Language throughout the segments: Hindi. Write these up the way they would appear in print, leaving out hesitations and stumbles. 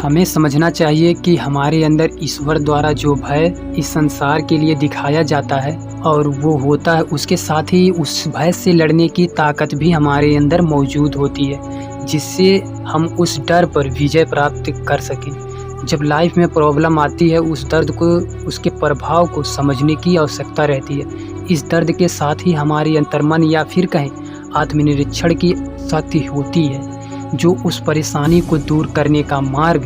हमें समझना चाहिए कि हमारे अंदर ईश्वर द्वारा जो भय इस संसार के लिए दिखाया जाता है और वो होता है, उसके साथ ही उस भय से लड़ने की ताकत भी हमारे अंदर मौजूद होती है, जिससे हम उस डर पर विजय प्राप्त कर सकें। जब लाइफ में प्रॉब्लम आती है, उस दर्द को, उसके प्रभाव को समझने की आवश्यकता रहती है। इस दर्द के साथ ही हमारी अंतर्मन या फिर कहें आत्मनिरीक्षण की शक्ति होती है, जो उस परेशानी को दूर करने का मार्ग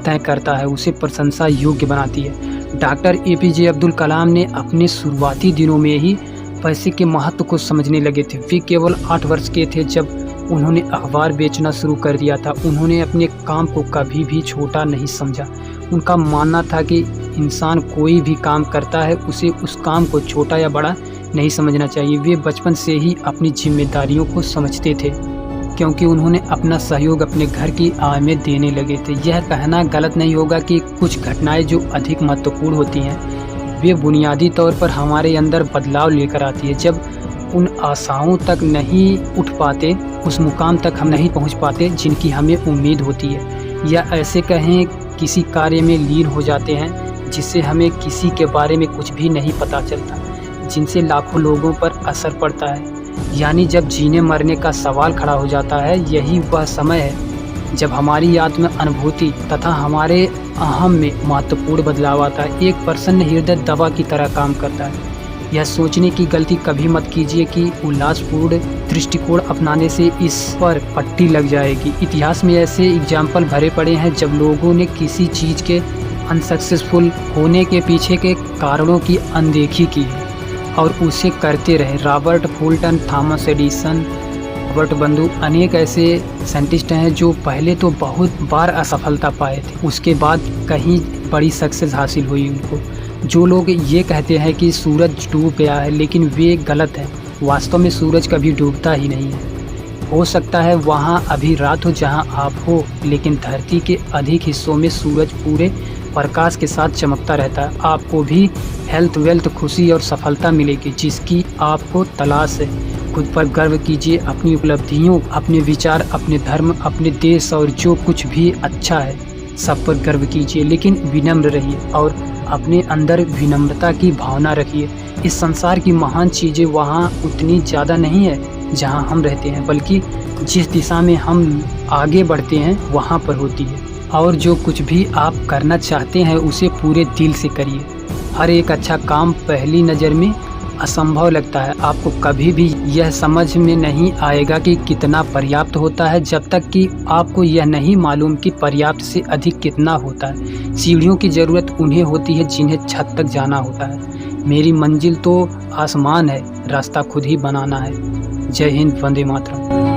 तय करता है, उसे प्रशंसा योग्य बनाती है। डॉक्टर एपीजे अब्दुल कलाम ने अपने शुरुआती दिनों में ही पैसे के महत्व को समझने लगे थे। वे केवल 8 वर्ष के थे जब उन्होंने अखबार बेचना शुरू कर दिया था। उन्होंने अपने काम को कभी भी छोटा नहीं समझा। उनका मानना था कि इंसान कोई भी काम करता है, उसे उस काम को छोटा या बड़ा नहीं समझना चाहिए। वे बचपन से ही अपनी जिम्मेदारियों को समझते थे, क्योंकि उन्होंने अपना सहयोग अपने घर की आय में देने लगे थे। यह कहना गलत नहीं होगा कि कुछ घटनाएं जो अधिक महत्वपूर्ण होती हैं, वे बुनियादी तौर पर हमारे अंदर बदलाव लेकर आती है। जब उन आशाओं तक नहीं उठ पाते, उस मुकाम तक हम नहीं पहुंच पाते जिनकी हमें उम्मीद होती है, या ऐसे कहें किसी कार्य में लीन हो जाते हैं जिससे हमें किसी के बारे में कुछ भी नहीं पता चलता, जिनसे लाखों लोगों पर असर पड़ता है। यानी जब जीने मरने का सवाल खड़ा हो जाता है, यही वह समय है जब हमारी आत्म अनुभूति तथा हमारे अहम में महत्वपूर्ण बदलाव आता है। एक प्रसन्न हृदय दवा की तरह काम करता है। यह सोचने की गलती कभी मत कीजिए कि उल्लासपूर्ण दृष्टिकोण अपनाने से इस पर पट्टी लग जाएगी। इतिहास में ऐसे एग्जाम्पल भरे पड़े हैं जब लोगों ने किसी चीज़ के अनसक्सेसफुल होने के पीछे के कारणों की अनदेखी की है और उसे करते रहे। Robert Fulton, Thomas Edison, Robert बंधु, अनेक ऐसे साइंटिस्ट हैं जो पहले तो बहुत बार असफलता पाए थे, उसके बाद कहीं बड़ी सक्सेस हासिल हुई उनको। जो लोग ये कहते हैं कि सूरज डूब गया है, लेकिन वे गलत हैं। वास्तव में सूरज कभी डूबता ही नहीं है। हो सकता है वहाँ अभी रात हो जहाँ आप हो, लेकिन धरती के अधिक हिस्सों में सूरज पूरे प्रकाश के साथ चमकता रहता है। आपको भी हेल्थ, वेल्थ, खुशी और सफलता मिलेगी जिसकी आपको तलाश है। खुद पर गर्व कीजिए, अपनी उपलब्धियों, अपने विचार, अपने धर्म, अपने देश और जो कुछ भी अच्छा है सब पर गर्व कीजिए, लेकिन विनम्र रहिए और अपने अंदर विनम्रता की भावना रखिए। इस संसार की महान चीज़ें वहाँ उतनी ज़्यादा नहीं है जहाँ हम रहते हैं, बल्कि जिस दिशा में हम आगे बढ़ते हैं वहाँ पर होती है। और जो कुछ भी आप करना चाहते हैं उसे पूरे दिल से करिए। हर एक अच्छा काम पहली नज़र में असंभव लगता है। आपको कभी भी यह समझ में नहीं आएगा कि कितना पर्याप्त होता है जब तक कि आपको यह नहीं मालूम कि पर्याप्त से अधिक कितना होता है। सीढ़ियों की ज़रूरत उन्हें होती है जिन्हें छत तक जाना होता है। मेरी मंजिल तो आसमान है, रास्ता खुद ही बनाना है। जय हिंद, वंदे मातरम।